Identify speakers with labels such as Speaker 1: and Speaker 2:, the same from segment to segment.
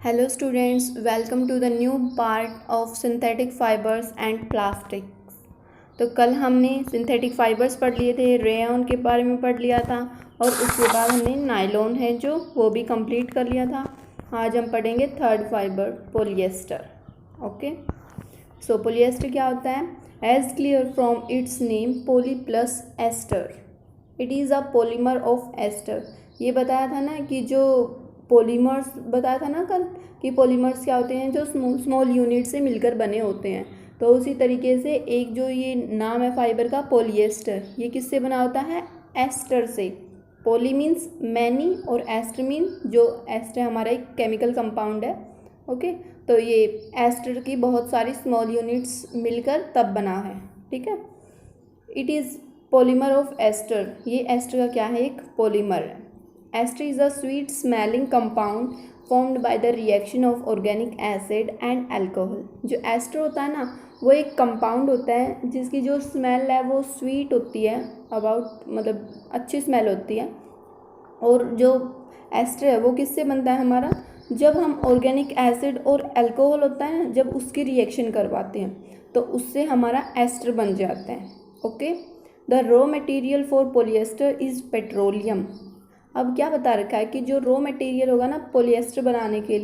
Speaker 1: Hello students, welcome to the new part of synthetic fibers and plastics। तो कल हमने synthetic fibres पढ़ लिए थे, रेयन के बारे में पढ़ लिया था और उसके बाद हमने नायलॉन है जो वो भी कंप्लीट कर लिया था। आज हम पढ़ेंगे third fibre polyester. Okay, so polyester क्या होता है? As clear from its name poly plus ester, it is a polymer of ester. ये बताया था ना कि जो पॉलीमर्स बताया था ना कल कि पॉलीमर्स क्या होते हैं, जो स्मॉल यूनिट से मिलकर बने होते हैं। तो उसी तरीके से एक जो ये नाम है फाइबर का पॉलिएस्टर, ये किससे बना होता है? एस्टर से। पॉली मीन्स मैनी और एस्टर मीन जो एस्टर हमारा एक केमिकल कंपाउंड है। ओके, तो ये एस्टर की बहुत सारी स्मॉल यूनिट्स मिलकर तब बना है। ठीक है, it is polymer of ester. ये एस्टर का क्या है? एक पॉलीमर है। Ester is a sweet smelling compound formed by the reaction of organic acid and alcohol. जो एस्टर होता है ना, वो एक कंपाउंड होता है जिसकी जो स्मेल है वो स्वीट होती है, अबाउट मतलब अच्छी स्मेल होती है। और जो एस्टर है वो किससे बनता है हमारा? जब हम ऑर्गेनिक एसिड और अल्कोहल होता है ना, जब उसकी रिएक्शन करवाते हैं तो उससे हमारा एस्टर बन जाता है। Okay, the raw material for polyester is petroleum. अब क्या बता रखा है कि जो रॉ मटेरियल होगा ना पॉलिएस्टर बनाने के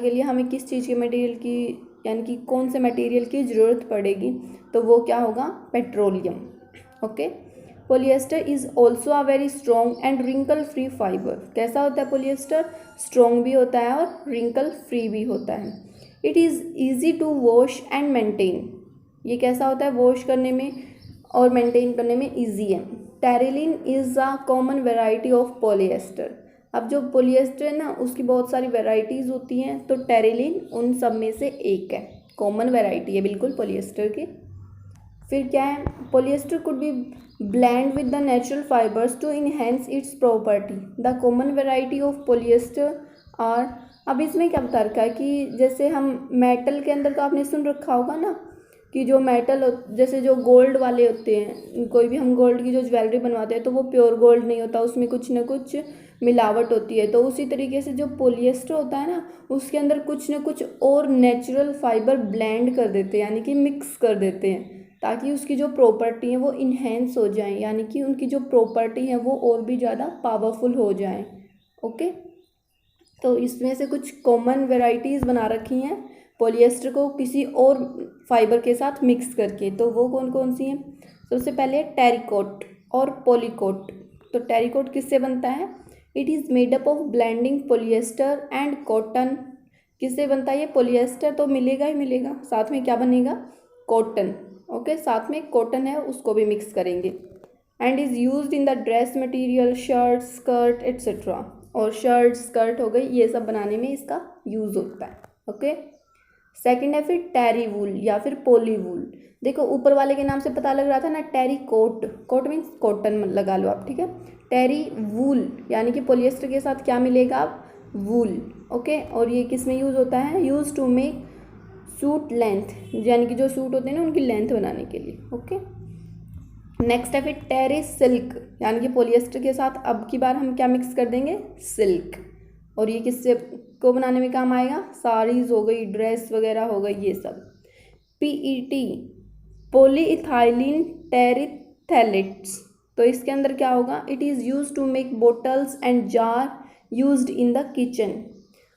Speaker 1: लिए हमें किस चीज़ के मटेरियल की, यानी कि कौन से मटेरियल की ज़रूरत पड़ेगी, तो वो क्या होगा? Petroleum. Okay, polyester is also a very strong and wrinkle free fibre. कैसा होता है पॉलिएस्टर? स्ट्रॉन्ग भी होता है और रिंकल फ्री भी होता है। It is easy to wash and maintain. ये कैसा होता है? वॉश करने में और मेंटेन करने में ईजी है। Terylene is a common variety of polyester. अब जो पॉलिएस्टर है ना, उसकी बहुत सारी वेराइटीज़ होती हैं, तो टेरिलिन उन सब में से एक है, कॉमन वेराइटी है बिल्कुल पॉलिएस्टर की। फिर क्या है? Polyester could be blend with the natural fibres to enhance its property. The common variety of polyester are. अब इसमें क्या बता रखा है कि जैसे हम मेटल के अंदर, तो आपने सुन रखा होगा ना कि जो मेटल जैसे जो गोल्ड वाले होते हैं, कोई भी हम गोल्ड की जो ज्वेलरी बनवाते हैं तो वो प्योर गोल्ड नहीं होता, उसमें कुछ ना कुछ मिलावट होती है। तो उसी तरीके से जो पॉलिएस्टर होता है ना, उसके अंदर कुछ ना कुछ और नेचुरल फाइबर ब्लेंड कर देते हैं, यानी कि मिक्स कर देते हैं, ताकि उसकी जो प्रॉपर्टी है वो इन्हेंस हो जाए, यानी कि उनकी जो प्रॉपर्टी है वो और भी ज़्यादा पावरफुल हो जाए। ओके, तो इसमें से कुछ कॉमन वेराइटीज़ बना रखी हैं पॉलिएस्टर को किसी और फाइबर के साथ मिक्स करके। तो वो कौन कौन सी हैं? सबसे पहले टेरिकोट और पॉलीकोट। तो टेरिकोट किससे बनता है? It is made up of blending polyester and cotton. किससे बनता है ये? पॉलिएस्टर तो मिलेगा ही मिलेगा, साथ में क्या बनेगा? कॉटन। ओके, साथ में कॉटन है उसको भी मिक्स करेंगे। And is used in the dress material, shirt, skirt etcetera. और शर्ट, स्कर्ट हो गई, ये सब बनाने में इसका यूज़ होता है। ओके, सेकंड है फिर टेरी वूल या फिर पोली वूल। देखो ऊपर वाले के नाम से पता लग रहा था ना, टेरी कोट। कोट मीन्स कॉटन लगा लो आप, ठीक है। टेरी वूल यानी कि पॉलिएस्टर के साथ क्या मिलेगा? आप वूल। ओके, और ये किस में यूज़ होता है? Use to make suit length, यानी कि जो सूट होते हैं ना उनकी लेंथ बनाने के लिए। ओके, नेक्स्ट है फिर टेरी सिल्क, यानी कि पॉलिएस्टर के साथ अब की बार हम क्या मिक्स कर देंगे? सिल्क। और ये किससे को बनाने में काम आएगा? साड़ीज़ हो गई, ड्रेस वगैरह हो गई, ये सब। PET, polyethylene terephthalates. तो इसके अंदर क्या होगा? It is use to make bottles and jar used in the kitchen.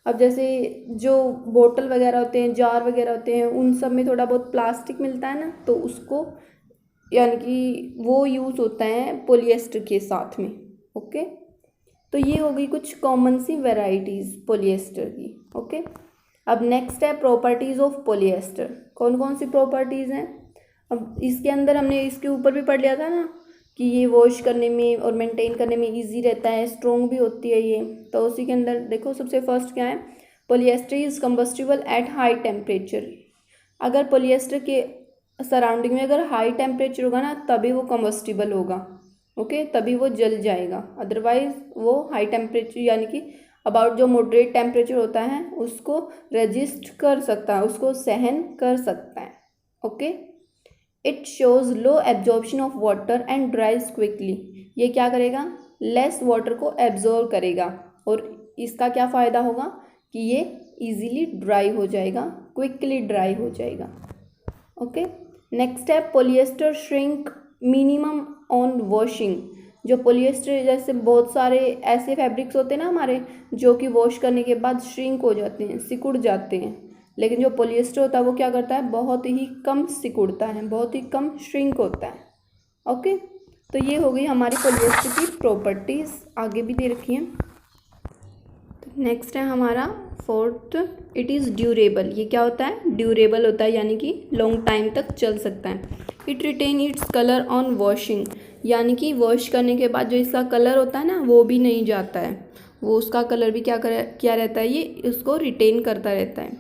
Speaker 1: अब जैसे जो बोतल वगैरह होते हैं, जार वगैरह होते हैं, उन सब में थोड़ा बहुत प्लास्टिक मिलता है ना, तो उसको यानी कि वो यूज़ होता है पॉलिएस्टर के साथ में। ओके, तो ये हो गई कुछ कॉमन सी वेराइटीज़ पॉलिएस्टर की। ओके, अब नेक्स्ट है प्रॉपर्टीज़ ऑफ पॉलिएस्टर। कौन कौन सी प्रॉपर्टीज़ हैं? अब इसके अंदर हमने इसके ऊपर भी पढ़ लिया था ना कि ये वॉश करने में और मेंटेन करने में इजी रहता है, स्ट्रॉन्ग भी होती है ये। तो उसी के अंदर देखो सबसे फर्स्ट क्या है? Polyester is combustible at high temperature. अगर पॉलिएस्टर के सराउंडिंग में अगर हाई टेम्परेचर होगा ना, तभी वो कंबस्टिबल होगा। ओके, तभी वो जल जाएगा, अदरवाइज वो हाई टेम्परेचर यानी कि अबाउट जो मॉडरेट टेम्परेचर होता है उसको रेजिस्ट कर सकता है, उसको सहन कर सकता है। Okay, it shows low absorption of water and ड्राइज quickly. ये क्या करेगा? लेस वाटर को एब्जॉर्ब करेगा। और इसका क्या फ़ायदा होगा कि ये इजीली ड्राई हो जाएगा, क्विकली ड्राई हो जाएगा। ओके, नेक्स्ट है polyester shrink minimum on washing. जो पॉलिएस्टर जैसे बहुत सारे ऐसे फैब्रिक्स होते हैं ना हमारे, जो कि वॉश करने के बाद श्रिंक हो जाते हैं, सिकुड़ जाते हैं, लेकिन जो पॉलिएस्टर होता है वो क्या करता है, बहुत ही कम सिकुड़ता है, बहुत ही कम श्रिंक होता है। ओके, तो ये हो गई हमारी पॉलिएस्टर की प्रॉपर्टीज़, आगे भी दे रखी हैं। नेक्स्ट है हमारा फोर्थ, इट इज़ ड्यूरेबल। ये क्या होता है, ड्यूरेबल होता है, यानी कि लॉन्ग टाइम तक चल सकता है। It retain its colour on washing, यानी कि वॉश करने के बाद जो इसका कलर होता है ना वो भी नहीं जाता है, वो उसका कलर भी क्या रहता है, ये उसको रिटेन करता रहता है।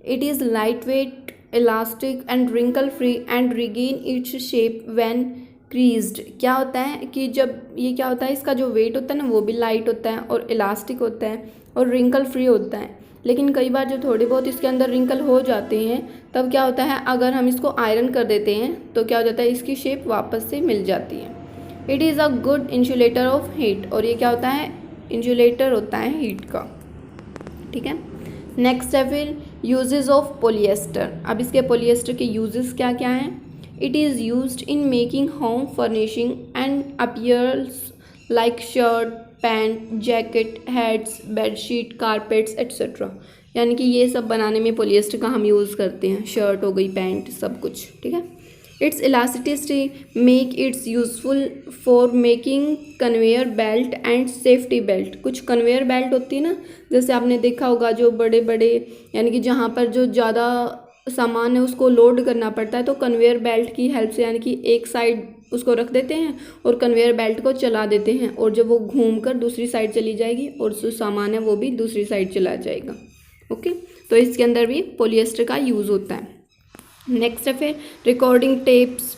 Speaker 1: It is lightweight, elastic and wrinkle free and regain its shape when creased. क्या होता है कि जब ये क्या होता है, इसका जो वेट होता है ना वो भी लाइट होता है और इलास्टिक होता है और रिंकल फ्री होता है। लेकिन कई बार जो थोड़े बहुत इसके अंदर रिंकल हो जाते हैं तब क्या होता है, अगर हम इसको आयरन कर देते हैं तो क्या हो जाता है, इसकी शेप वापस से मिल जाती है। It is a good insulator of heat, और ये क्या होता है, इंसुलेटर होता है हीट का। ठीक है, नेक्स्ट है फिर यूजेस ऑफ पॉलिएस्टर। अब इसके पॉलिएस्टर के यूजेस क्या क्या हैं। It is used in making home furnishing and appears like shirt, pant, jacket, heads, bedsheet, carpets etcetera. यानी कि ये सब बनाने में पॉलिएस्टर का हम यूज़ करते हैं, शर्ट हो गई, पैंट, सब कुछ। ठीक है, it's elasticity make it's useful for making conveyor belt and safety belt. कुछ कन्वेयर बेल्ट होती है ना, जैसे आपने देखा होगा जो बड़े बड़े, यानी कि जहाँ पर जो ज़्यादा सामान है उसको लोड करना पड़ता है, तो कन्वेयर बेल्ट की हेल्प से, यानी कि एक साइड उसको रख देते हैं और कन्वेयर बेल्ट को चला देते हैं, और जब वो घूम कर दूसरी साइड चली जाएगी और जो सामान है वो भी दूसरी साइड चला जाएगा। ओके, तो इसके अंदर भी पॉलिएस्टर का यूज़ होता है। नेक्स्ट है फिर recording tapes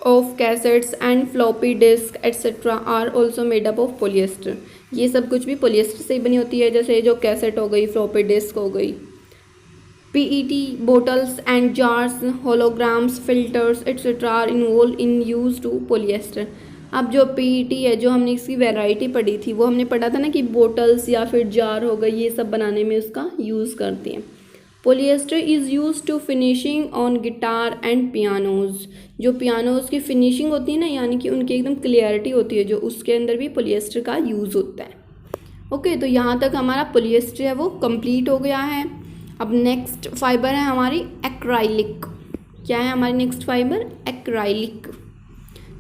Speaker 1: of cassettes and floppy disk etcetera are also made up of polyester. ये सब कुछ भी पॉलिएस्टर से ही बनी होती है, जैसे जो कैसेट हो गई, फ्लॉपी डिस्क हो गई। PET bottles and jars, holograms, filters etc. are involved in use to polyester। अब जो PET है, जो हमने इसकी वैरायटी पढ़ी थी, वो हमने पढ़ा था ना कि बोटल्स या फिर जार हो गए, ये सब बनाने में उसका यूज़ करते हैं। Polyester is use to finishing on guitar and pianos. जो पियानोज की फिनिशिंग होती है ना, यानी कि उनकी एकदम क्लियरिटी होती है, जो उसके अंदर भी पोलिएस्टर का यूज़ होता है। ओके, तो यहाँ तक हमारा पोलिएस्टर है वो कंप्लीट हो गया है। अब नेक्स्ट फाइबर है हमारी एक्राइलिक। क्या है हमारी next fibre, acrylic.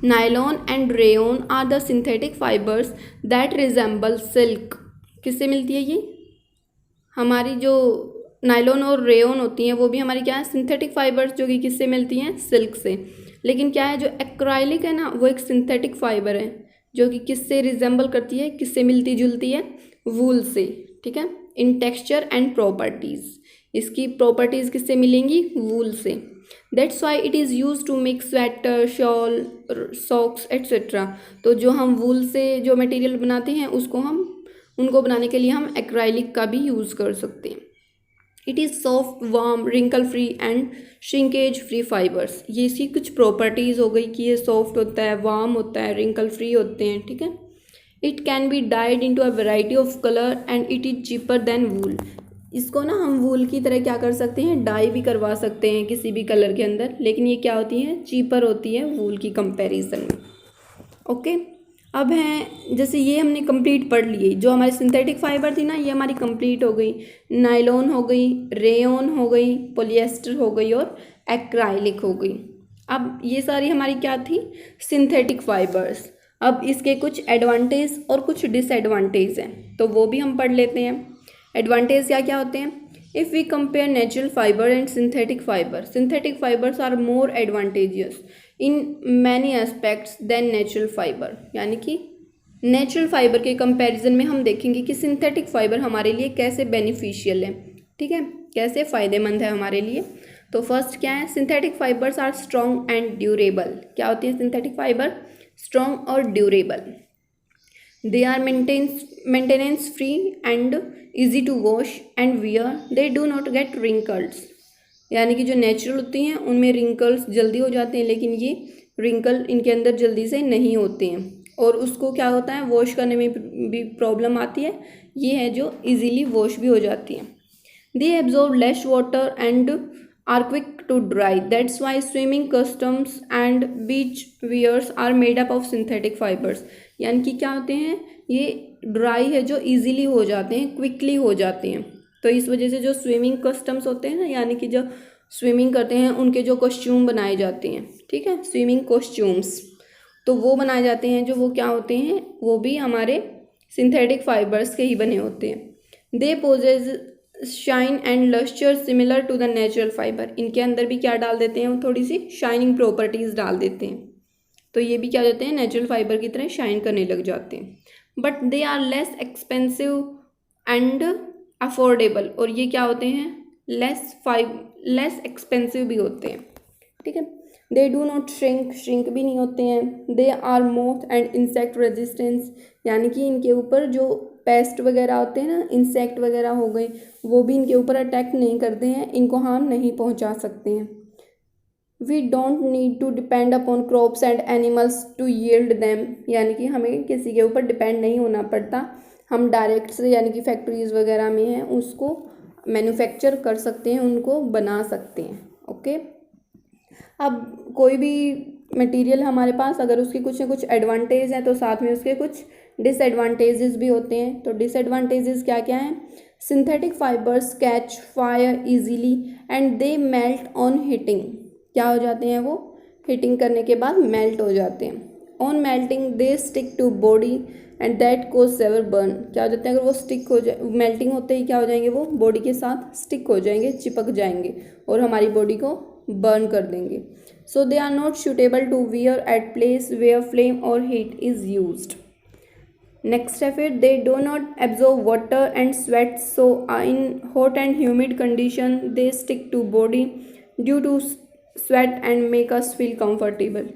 Speaker 1: Nylon and rayon are the synthetic fibres that resemble silk. किससे मिलती है ये, हमारी जो नायलॉन और रेयन होती हैं वो भी हमारी क्या है, सिंथेटिक फाइबर्स, जो कि किससे मिलती हैं, सिल्क से। लेकिन क्या है, जो एक्राइलिक है ना वो एक सिंथेटिक फाइबर है, जो कि किससे रिजेंबल करती है, किससे मिलती जुलती है, वूल से। ठीक है, इन टेक्सचर एंड प्रॉपर्टीज़, इसकी प्रॉपर्टीज़ किससे मिलेंगी, वूल से। That's why it is use to make sweater, shawl, socks etcetera. तो जो हम वूल से जो मटेरियल बनाते हैं उनको बनाने के लिए हम एक्राइलिक का भी यूज़ कर सकते हैं। It is soft, warm, wrinkle free and shrinkage free fibres. ये इसकी कुछ प्रॉपर्टीज़ हो गई कि ये सॉफ्ट होता है, वार्म होता है, रिंकल फ्री होते हैं। ठीक है, it can be dyed into a variety of colour and it is cheaper than wool. इसको ना हम वूल की तरह क्या कर सकते हैं, डाई भी करवा सकते हैं किसी भी कलर के अंदर, लेकिन ये क्या होती है, चीपर होती है वूल की कंपैरिजन में। ओके, अब हैं जैसे ये हमने कंप्लीट पढ़ ली, जो हमारी सिंथेटिक फाइबर थी ना ये हमारी कंप्लीट हो गई। नायलॉन हो गई, रेयन हो गई, पॉलिएस्टर हो गई और एक्राइलिक हो गई। अब ये सारी हमारी क्या थी, सिंथेटिक फाइबर्स। अब इसके कुछ एडवांटेज और कुछ डिसएडवांटेज हैं, तो वो भी हम पढ़ लेते हैं। एडवांटेज क्या क्या होते हैं, if we compare natural fibre and synthetic fibre, synthetic fibres are more advantageous in many aspects than natural fibre. यानी कि नेचुरल फाइबर के कंपैरिजन में हम देखेंगे कि सिंथेटिक फाइबर हमारे लिए कैसे बेनिफिशियल है। ठीक है, कैसे फ़ायदेमंद है हमारे लिए। तो फर्स्ट क्या है, synthetic fibres are strong and durable. क्या होती है सिंथेटिक फाइबर, स्ट्रॉन्ग और durable. They are maintenance free and easy to wash and wear, they do not get wrinkles. यानी कि जो नेचुरल होती हैं उनमें रिंकल्स जल्दी हो जाते हैं, लेकिन ये रिंकल इनके अंदर जल्दी से नहीं होते हैं, और उसको क्या होता है, वॉश करने में भी प्रॉब्लम आती है। ये है जो इजीली वॉश भी हो जाती है। They absorb less water and are quick to dry. That's why swimming costumes and beach wears are made up of synthetic fibers. यानी कि क्या होते हैं, ये ड्राई है जो इजीली हो जाते हैं, क्विकली हो जाते हैं। तो इस वजह से जो स्विमिंग कस्टम्स होते हैं ना, यानी कि जो स्विमिंग करते हैं उनके जो कॉस्ट्यूम बनाए जाते हैं, ठीक है, स्विमिंग कॉस्ट्यूम्स, तो वो बनाए जाते हैं जो वो क्या होते हैं, वो भी हमारे सिंथेटिक फाइबर्स के ही बने होते हैं। They possess shine and lustre similar to the natural fibre. इनके अंदर भी क्या डाल देते हैं, वो थोड़ी सी शाइनिंग प्रॉपर्टीज डाल देते हैं, तो ये भी क्या देते हैं, नेचुरल फाइबर की तरह शाइन करने लग जाते हैं। But they are less expensive and affordable, और ये क्या होते हैं, लेस एक्सपेंसिव भी होते हैं, ठीक है। दे डू नॉट श्रिंक भी नहीं होते हैं। They are moth and insect resistance, यानी कि इनके ऊपर जो पेस्ट वगैरह होते हैं ना, इंसेक्ट वगैरह हो गए, वो भी इनके ऊपर अटैक नहीं करते हैं, इनको हार्म नहीं पहुंचा सकते हैं। We don't need to depend upon crops and animals to yield them, यानी कि हमें किसी के ऊपर डिपेंड नहीं होना पड़ता, हम डायरेक्ट से यानी कि फैक्ट्रीज वगैरह में हैं उसको मैन्युफैक्चर कर सकते हैं, उनको बना सकते हैं, ओके। अब कोई भी मटेरियल हमारे पास अगर उसके कुछ ना कुछ एडवांटेज हैं तो साथ में उसके कुछ डिसएडवांटेजेस भी होते हैं। तो डिसएडवांटेजेस क्या क्या हैं, synthetic fibres catch fire easily and they melt on heating. क्या हो जाते हैं, वो हीटिंग करने के बाद मेल्ट हो जाते हैं। On melting they stick to body and that cause severe burn. क्या हो जाता है, अगर वो स्टिक हो जाए, मेल्टिंग होते ही क्या हो जाएंगे, वो बॉडी के साथ स्टिक हो जाएंगे, चिपक जाएंगे और हमारी बॉडी को बर्न कर देंगे। So they are not suitable to wear at place where flame और हीट इज यूज्ड। नेक्स्ट है फिर, they do not absorb water and sweat, so in hot and humid condition they stick to body due to sweat and make us feel comfortable.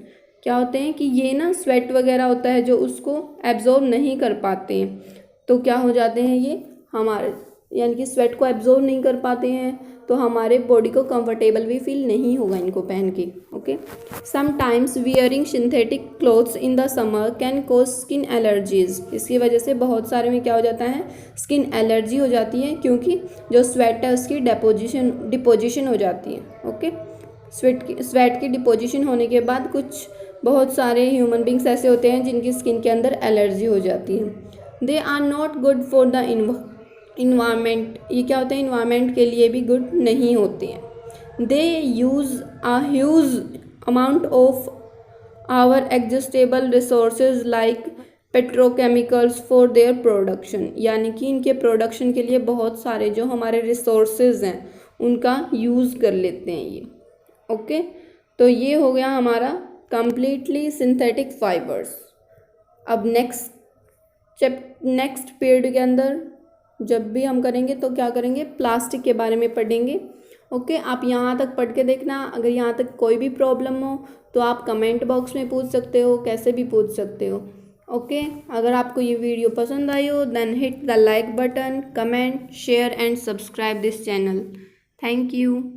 Speaker 1: क्या होते हैं कि ये ना sweat वगैरह होता है जो उसको एब्जॉर्ब नहीं कर पाते हैं, तो क्या हो जाते हैं ये हमारे, यानी कि स्वेट को एब्जॉर्ब नहीं कर पाते हैं तो हमारे बॉडी को कंफर्टेबल भी फील नहीं होगा इनको पहन के, okay. Sometimes wearing synthetic clothes in the summer can cause skin allergies. इसकी वजह से बहुत सारे में क्या हो जाता है, स्किन एलर्जी हो जाती है, क्योंकि जो स्वेट है उसकी डिपोजिशन हो जाती है, ओके। स्वेट की डिपोजिशन होने के बाद कुछ बहुत सारे ह्यूमन बींग्स ऐसे होते हैं जिनकी स्किन के अंदर एलर्जी हो जाती है। They are not good for the environment. ये क्या होता है, इन्वायरमेंट के लिए भी गुड नहीं होते हैं। They use a huge amount of our exhaustible resources like petrochemicals for their production, यानी कि इनके प्रोडक्शन के लिए बहुत सारे जो हमारे रिसोर्सेज हैं उनका यूज़ कर लेते हैं ये, ओके। तो ये हो गया हमारा कंप्लीटली सिंथेटिक फाइबर्स। अब नेक्स्ट पीरियड के अंदर जब भी हम करेंगे तो क्या करेंगे, प्लास्टिक के बारे में पढ़ेंगे, ओके। आप यहाँ तक पढ़ के देखना, अगर यहाँ तक कोई भी प्रॉब्लम हो तो आप कमेंट बॉक्स में पूछ सकते हो, कैसे भी पूछ सकते हो, ओके। अगर आपको ये वीडियो पसंद आई हो then hit the like button, comment, share and subscribe this channel. Thank you.